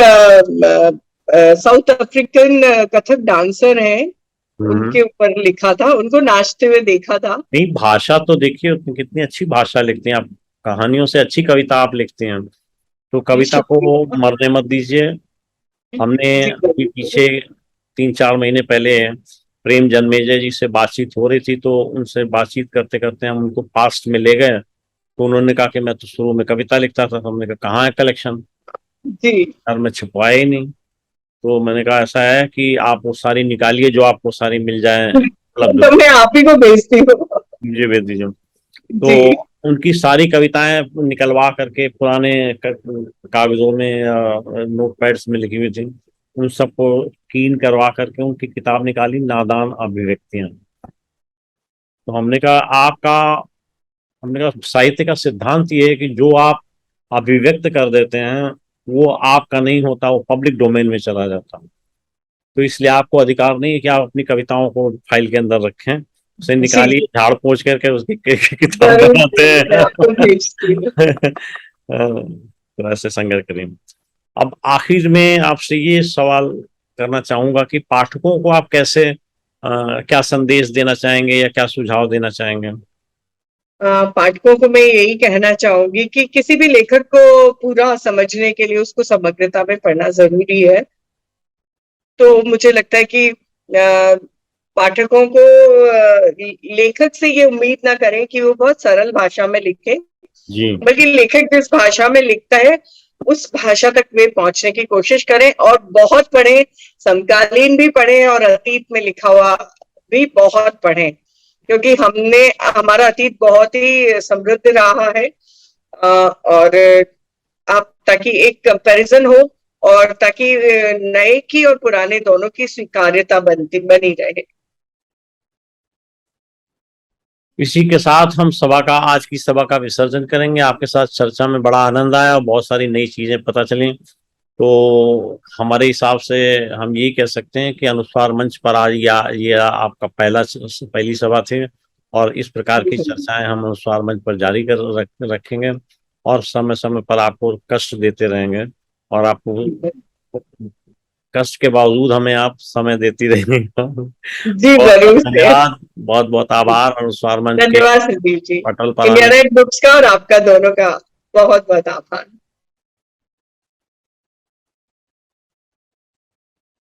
साउथ अफ्रीकन कथक डांसर है, हम्म। उनके ऊपर लिखा था, उनको नाचते हुए देखा था। नहीं, भाषा तो देखिए कितनी अच्छी भाषा लिखती हैं आप। कहानियों से अच्छी कविता आप लिखती हैं। तो जी, कविता को शुक्रिया। मरने मत दीजिए। हमने जी अभी जरूर। पीछे 3-4 महीने पहले प्रेम जन्मेजय जी से बातचीत हो रही थी, तो उनसे बातचीत करते करते हम उनको पास्ट में ले गए। तो उन्होंने कहा कि मैं तो शुरू में कविता लिखता था। तो हमने कहा कहाँ है कलेक्शन, जी। यार मैं छुपवाया ही नहीं। तो मैंने कहा ऐसा है कि आप वो सारी निकालिए जो आपको सारी मिल जाए उपलब्ध तो हो, मैं आप ही को भेजती हूँ। मुझे भेज दीजिए। तो जी। उनकी सारी कविताएं निकलवा करके पुराने कागजों में, नोट पैड्स में लिखी हुई थी, उन सबको कीन करवा करके उनकी किताब निकाली, नादान अभिव्यक्तियां। तो हमने कहा साहित्य का सिद्धांत ये है कि जो आप अभिव्यक्त कर देते हैं वो आपका नहीं होता, वो पब्लिक डोमेन में चला जाता। तो इसलिए आपको अधिकार नहीं है कि आप अपनी कविताओं को फाइल के अंदर रखें। उसे जी। निकालिए, झाड़ पोंछ करके उसकी किताब जरूर बनाते जरूर, मैं आपको हैं। भेजती हूँ। तो ऐसे संघर्ष करें। अब आखिर में आपसे ये सवाल करना चाहूंगा कि पाठकों को आप कैसे, क्या संदेश देना चाहेंगे या क्या सुझाव देना चाहेंगे। पाठकों को मैं यही कहना चाहूंगी कि किसी भी लेखक को पूरा समझने के लिए उसको समग्रता में पढ़ना जरूरी है। तो मुझे लगता है कि पाठकों को लेखक से ये उम्मीद ना करें कि वो बहुत सरल भाषा में लिखे, जी। बल्कि लेखक जिस भाषा में लिखता है उस भाषा तक वे पहुंचने की कोशिश करें, और बहुत पढ़ें, समकालीन भी पढ़ें और अतीत में लिखा हुआ भी बहुत पढ़ें, क्योंकि हमारा अतीत बहुत ही समृद्ध रहा है। और आप, ताकि एक कंपैरिजन हो, और ताकि नए की और पुराने दोनों की स्वीकार्यता बनी रहे। इसी के साथ हम आज की सभा का विसर्जन करेंगे। आपके साथ चर्चा में बड़ा आनंद आया और बहुत सारी नई चीजें पता चली। तो हमारे हिसाब से हम यही कह सकते हैं कि अनुस्वार मंच पर आज ये आपका पहली सभा थी, और इस प्रकार की चर्चाएं हम अनुस्वार मंच पर जारी रखेंगे, और समय समय पर आपको कष्ट देते रहेंगे, और आपको कष्ट के बावजूद हमें आप समय देती रहेंगे। जी बहुत बहुत जरूर से। धन्यवाद, बहुत बहुत आभार अनुस्वार मंच के धन्यवाद संदीप जी। पटल पर इंडिया आने। राइट बुक्स का और आपका दोनों का बहुत बहुत आभार।